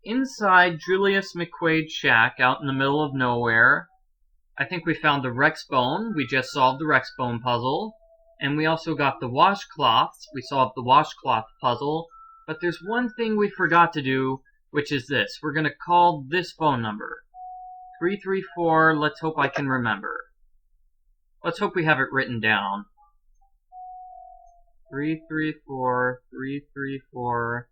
inside Julius McQuade's shack out in the middle of nowhere. I think we found the Rex bone. We just solved the Rex bone puzzle. And we also got the washcloths. We solved the washcloth puzzle. But there's one thing we forgot to do, which is this. We're going to call this phone number. 334. Let's hope I can remember. Let's hope we have it written down. 334, 334.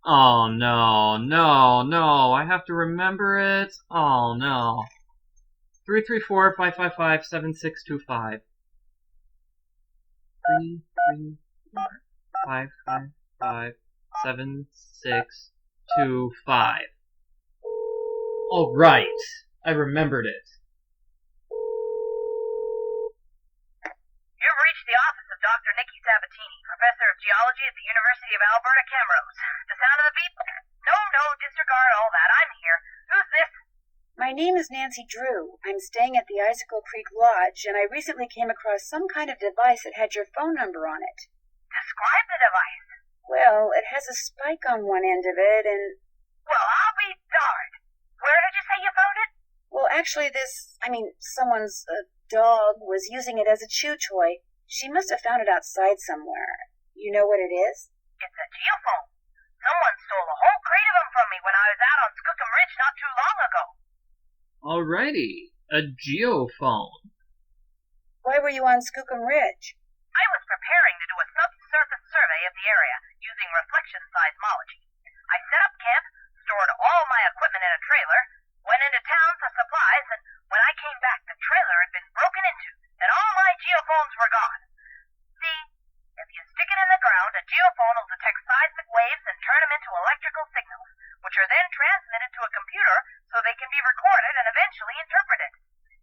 Oh no, no, I have to remember it. Oh no. 334-555-7625. 334-555-7625. Alright, I remembered it. You've reached the office of Dr. Nicky Sabatini, professor of geology at the University of Alberta, Camrose. The sound of the beep? No, disregard all that. I'm here. Who's this? My name is Nancy Drew. I'm staying at the Icicle Creek Lodge, and I recently came across some kind of device that had your phone number on it. Describe the device. Well, it has a spike on one end of it, and... Well, I'll be darned. Where did you say you found it? Well, actually, someone's dog was using it as a chew toy. She must have found it outside somewhere. You know what it is? It's a geophone. Someone stole a whole crate of them from me when I was out on Skookum Ridge not too long ago. Alrighty, a geophone. Why were you on Skookum Ridge? I was preparing to do a subsurface survey of the area using reflection seismology. I set up camp, stored all my equipment in a trailer, went into town for supplies, and when I came back, the trailer had been broken into, and all my geophones were gone. See, if you stick it in the ground, a geophone will detect seismic waves and turn them into electrical signals, which are then transmitted to a computer so they can be recorded and eventually interpreted.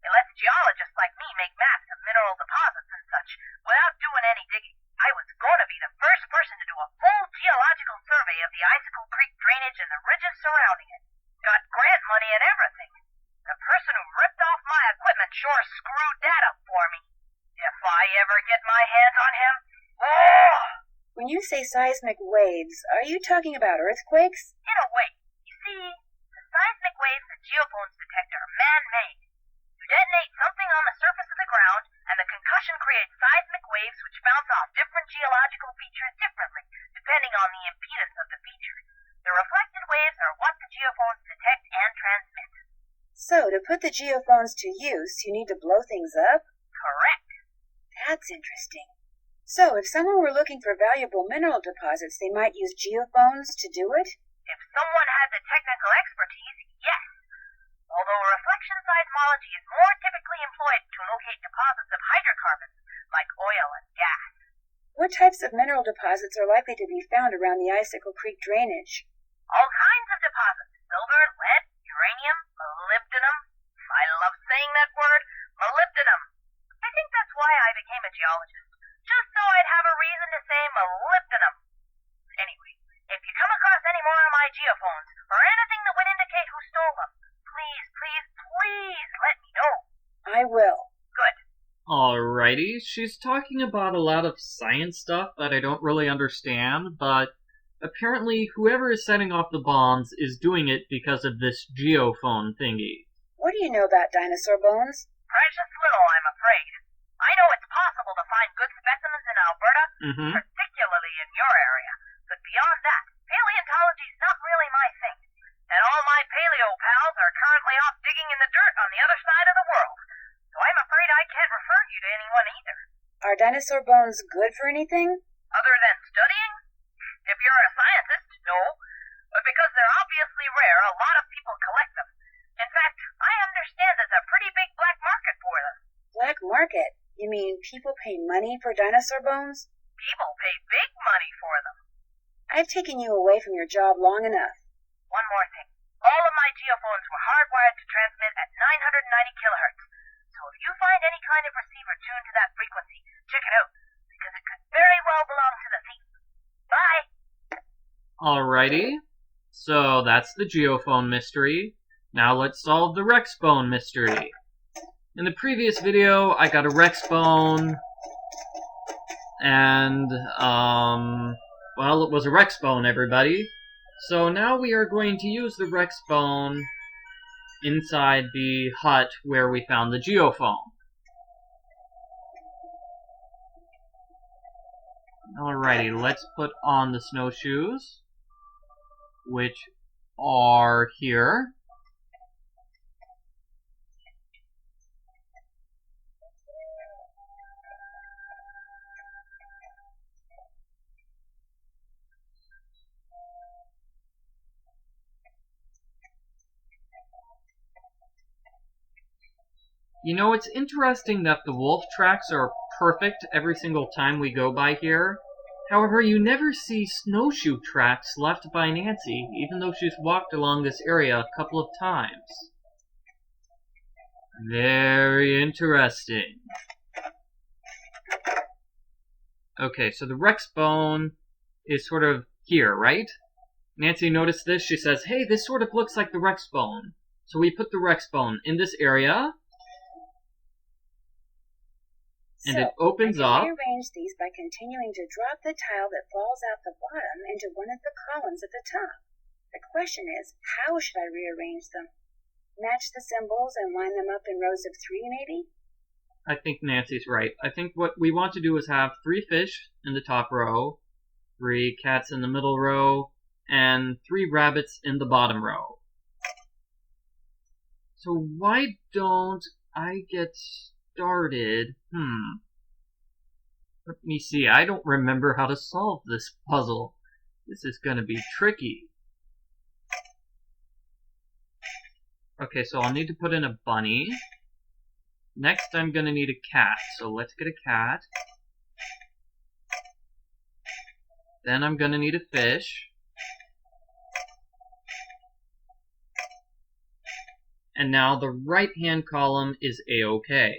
It lets geologists like me make maps of mineral deposits and such without doing any digging. I was going to be the first person to do a full geological survey of the Icicle Creek drainage and the ridges surrounding it. Got grant money and everything. The person who ripped off my equipment sure screwed that up for me. If I ever get my hands on him, oh! When you say seismic waves, are you talking about earthquakes? In a way. You see, the seismic waves that geophones detect are man-made. You detonate something on the surface of the ground, and the concussion creates seismic waves which bounce off different geological features differently, depending on the impedance of the feature. The reflected waves are what the geophones detect and transmit. So, to put the geophones to use, you need to blow things up? Correct. That's interesting. So, if someone were looking for valuable mineral deposits, they might use geophones to do it? If someone had the technical expertise, yes. Although reflection seismology is more typically employed to locate deposits of hydrocarbons, like oil and gas. What types of mineral deposits are likely to be found around the Icicle Creek drainage? All kinds of deposits. Silver, lead, uranium, molybdenum. I love saying that word, molybdenum. I think that's why I became a geologist. Just so I'd have a reason to say molybdenum. Anyway, if you come across any more of my geophones, or anything that would indicate who stole them, please let me know. I will. Good. Alrighty, she's talking about a lot of science stuff that I don't really understand, but apparently whoever is setting off the bombs is doing it because of this geophone thingy. What do you know about dinosaur bones? Precious little, I'm afraid. I know it's possible to find good specimens in Alberta, particularly in your area, but beyond that, paleontology's not really my thing. And all my paleo pals are currently off digging in the dirt on the other side of the world, so I'm afraid I can't refer you to anyone either. Are dinosaur bones good for anything? Other than studying? If you're a scientist, no. But because they're obviously rare, a lot of people collect them. In fact, I understand there's a pretty big black market for them. Black market? You mean people pay money for dinosaur bones? People pay big money for them. I've taken you away from your job long enough. One more thing. All of my geophones were hardwired to transmit at 990 kilohertz. So if you find any kind of receiver tuned to that frequency, check it out, because it could very well belong to the thief. Bye! Alrighty, so that's the geophone mystery. Now let's solve the Rex bone mystery. In the previous video, I got a Rex bone, and, Well, it was a Rex bone, everybody. So now we are going to use the Rex bone inside the hut where we found the geophone. Alrighty, let's put on the snowshoes, which are here. You know, it's interesting that the wolf tracks are perfect every single time we go by here. However, you never see snowshoe tracks left by Nancy, even though she's walked along this area a couple of times. Very interesting. Okay, so the Rex bone is sort of here, right? Nancy noticed this. She says, hey, this sort of looks like the Rex bone. So we put the Rex bone in this area. And it opens up. I can rearrange these by continuing to drop the tile that falls out the bottom into one of the columns at the top. The question is, how should I rearrange them? Match the symbols and line them up in rows of 3, maybe? I think Nancy's right. I think what we want to do is have 3 fish in the top row, 3 cats in the middle row, and 3 rabbits in the bottom row. So why don't I get started? Let me see. I don't remember how to solve this puzzle. This is going to be tricky. Okay, so I'll need to put in a bunny. Next, I'm going to need a cat. So let's get a cat. Then I'm going to need a fish. And now the right-hand column is A-OK.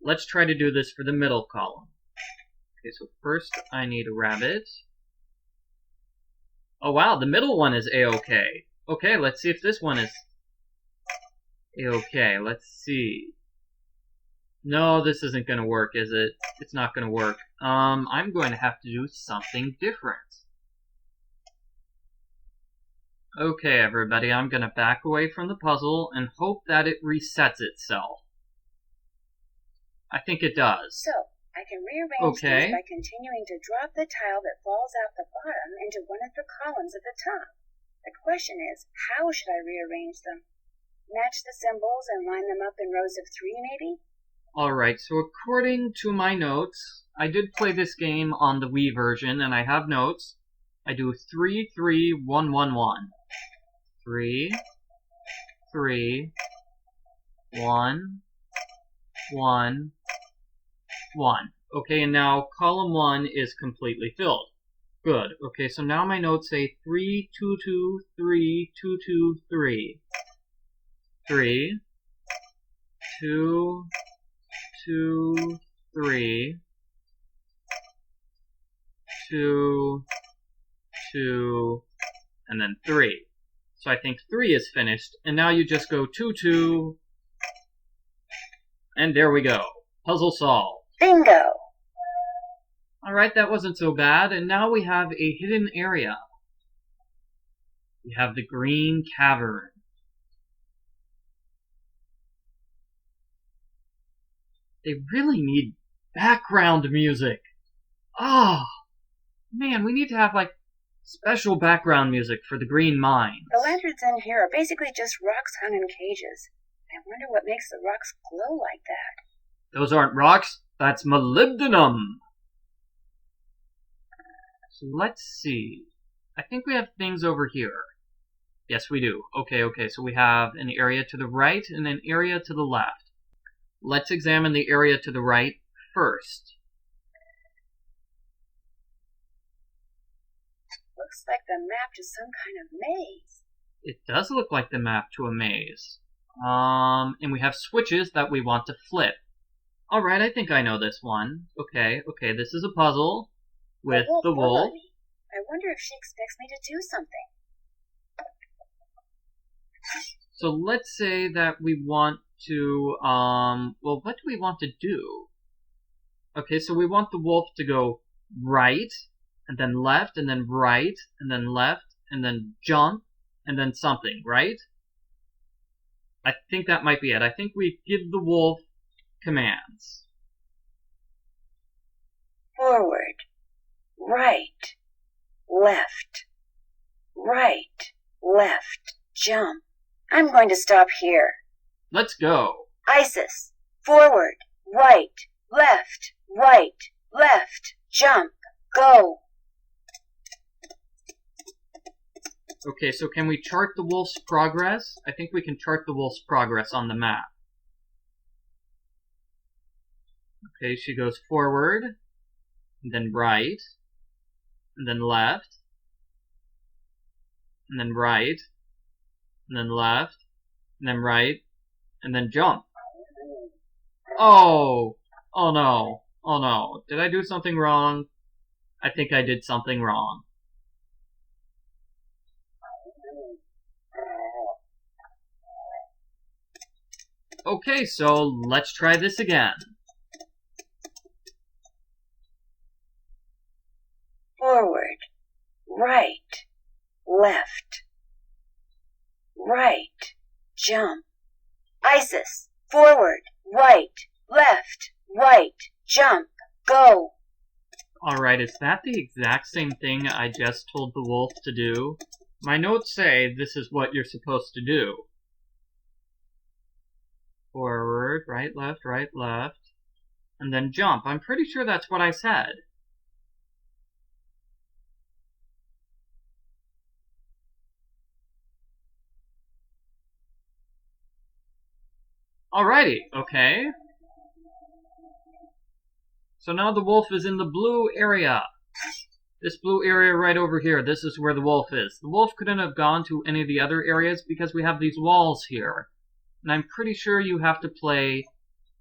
Let's try to do this for the middle column. Okay, so first I need a rabbit. Oh wow, the middle one is A-OK. Okay, let's see if this one is A-OK. Let's see. No, this isn't going to work, is it? It's not going to work. I'm going to have to do something different. Okay, everybody, I'm going to back away from the puzzle and hope that it resets itself. I think it does. So, I can rearrange these by continuing to drop the tile that falls out the bottom into one of the columns at the top. The question is, how should I rearrange them? Match the symbols and line them up in rows of 3, maybe? Alright, so according to my notes, I did play this game on the Wii version, and I have notes. I do 3, 3, 1, 1, 1. 3, 3, 1, 1, 1. Okay, and now column 1 is completely filled. Good. Okay, so now my notes say 3, 2, 2, 3, 2, 2, 3. 3, 2, 2, 3, 2, 2, and then 3. So I think 3 is finished, and now you just go 2, 2, and there we go. Puzzle solved. Bingo! Alright, that wasn't so bad, and now we have a hidden area. We have the green cavern. They really need background music. Ah, man, we need to have, like, special background music for the green mines. The lanterns in here are basically just rocks hung in cages. I wonder what makes the rocks glow like that. Those aren't rocks, that's molybdenum. So let's see. I think we have things over here. Yes, we do. Okay, so we have an area to the right and an area to the left. Let's examine the area to the right first. Looks like the map to some kind of maze. It does look like the map to a maze. And we have switches that we want to flip. Alright, I think I know this one. Okay, this is a puzzle with the wolf. I wonder if she expects me to do something. So let's say that we want to, well, what do we want to do? Okay, so we want the wolf to go right, and then left, and then right, and then left, and then jump, and then something, right? I think that might be it. I think we give the wolf commands. Forward, right, left, right, left, jump. I'm going to stop here. Let's go. Isis, forward, right, left, jump, go. Okay, so can we chart the wolf's progress? I think we can chart the wolf's progress on the map. Okay, she goes forward, and then right, and then left, and then right, and then left, and then right, and then jump. Oh! Oh no. Oh no. Did I do something wrong? I think I did something wrong. Okay, so let's try this again. Forward, right, left, jump. Isis, forward, right, left, jump, go. Alright, is that the exact same thing I just told the wolf to do? My notes say this is what you're supposed to do. Forward, right, left, and then jump. I'm pretty sure that's what I said. Alrighty, okay. So now the wolf is in the blue area. This blue area right over here, this is where the wolf is. The wolf couldn't have gone to any of the other areas because we have these walls here. And I'm pretty sure you have to play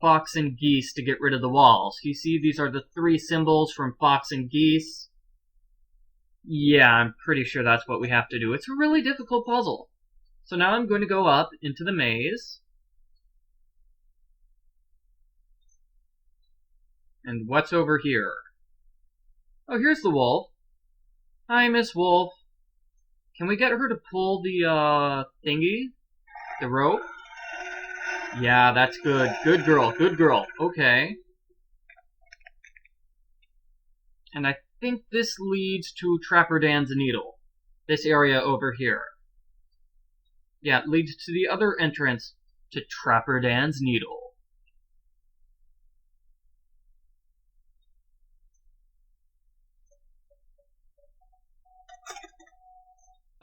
fox and geese to get rid of the walls. You see, these are the 3 symbols from fox and geese. Yeah, I'm pretty sure that's what we have to do. It's a really difficult puzzle. So now I'm going to go up into the maze. And what's over here? Oh, here's the wolf. Hi, Miss Wolf. Can we get her to pull the, thingy? The rope? Yeah, that's good. Good girl, good girl. Okay. And I think this leads to Trapper Dan's Needle. This area over here. Yeah, it leads to the other entrance to Trapper Dan's Needle.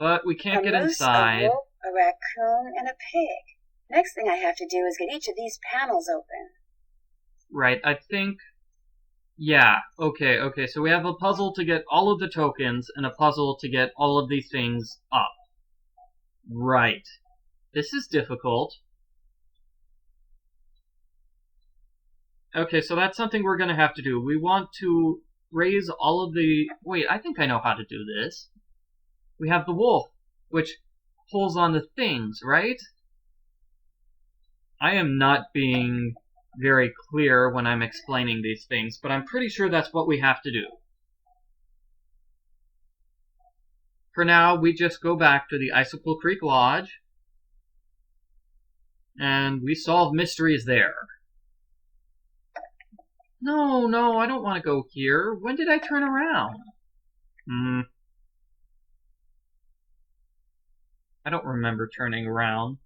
But we can't get inside. A wolf, a raccoon, and a pig. Next thing I have to do is get each of these panels open. Right, I think... Yeah, okay, so we have a puzzle to get all of the tokens, and a puzzle to get all of these things up. Right. This is difficult. Okay, so that's something we're gonna have to do. We want to raise all of the... Wait, I think I know how to do this. We have the wolf, which pulls on the things, right? I am not being very clear when I'm explaining these things, but I'm pretty sure that's what we have to do. For now, we just go back to the Icicle Creek Lodge, and we solve mysteries there. No, I don't want to go here. When did I turn around? I don't remember turning around.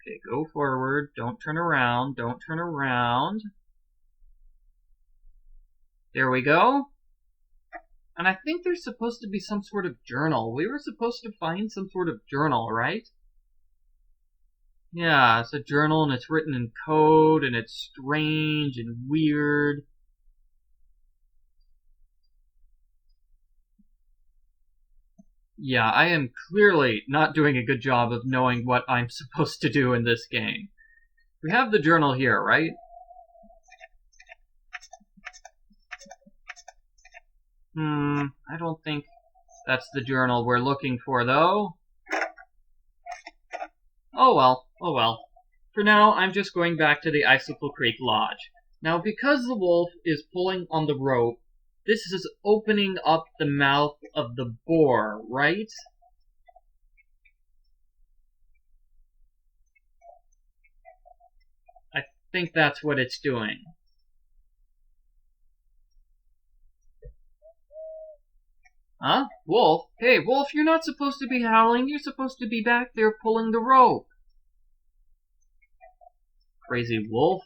Okay, go forward. Don't turn around. Don't turn around. There we go. And I think there's supposed to be some sort of journal. We were supposed to find some sort of journal, right? Yeah, it's a journal and it's written in code and it's strange and weird. Yeah, I am clearly not doing a good job of knowing what I'm supposed to do in this game. We have the journal here, right? I don't think that's the journal we're looking for, though. Oh well, Oh well. For now, I'm just going back to the Icicle Creek Lodge. Now, because the wolf is pulling on the rope, this is opening up the mouth of the boar, right? I think that's what it's doing. Huh? Wolf? Hey, Wolf, you're not supposed to be howling. You're supposed to be back there pulling the rope. Crazy wolf.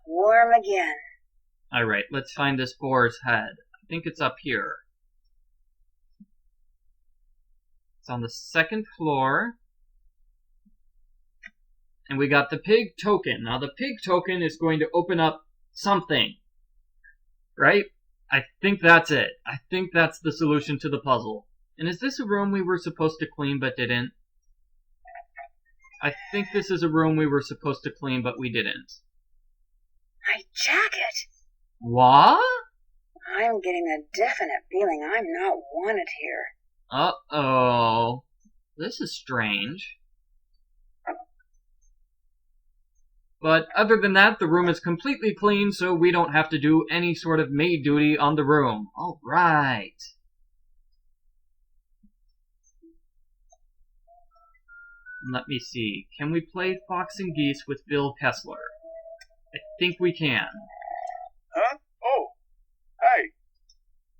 Warm again. Alright, let's find this boar's head. I think it's up here. It's on the second floor. And we got the pig token. Now the pig token is going to open up something. Right? I think that's it. I think that's the solution to the puzzle. And is this a room we were supposed to clean but didn't? I think this is a room we were supposed to clean but we didn't. My jacket! What? I'm getting a definite feeling I'm not wanted here. Uh-oh. This is strange. But other than that, the room is completely clean, so we don't have to do any sort of maid duty on the room. Alright. Let me see. Can we play Fox and Geese with Bill Kessler? I think we can. Huh? Oh. Hi.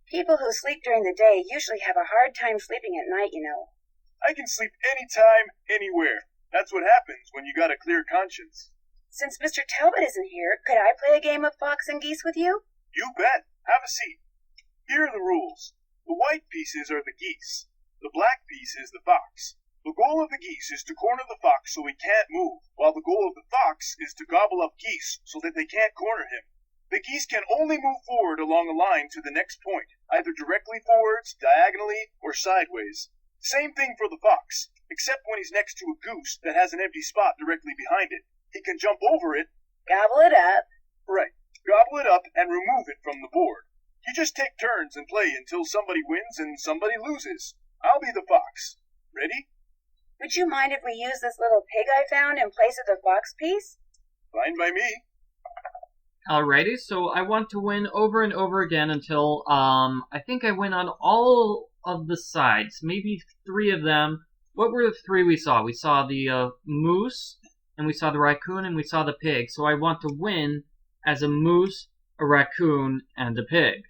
People who sleep during the day usually have a hard time sleeping at night, you know. I can sleep anytime, anywhere. That's what happens when you got a clear conscience. Since Mr. Talbot isn't here, could I play a game of Fox and Geese with you? You bet. Have a seat. Here are the rules. The white pieces are the geese. The black piece is the fox. The goal of the geese is to corner the fox so he can't move, while the goal of the fox is to gobble up geese so that they can't corner him. The geese can only move forward along a line to the next point, either directly forwards, diagonally, or sideways. Same thing for the fox, except when he's next to a goose that has an empty spot directly behind it. He can jump over it. Gobble it up. Right. Gobble it up and remove it from the board. You just take turns and play until somebody wins and somebody loses. I'll be the fox. Ready? Would you mind if we use this little pig I found in place of the fox piece? Fine by me. Alrighty, so I want to win over and over again until, I think I win on all of the sides. Maybe 3 of them. What were the 3 we saw? We saw the, moose, and we saw the raccoon, and we saw the pig. So I want to win as a moose, a raccoon, and a pig.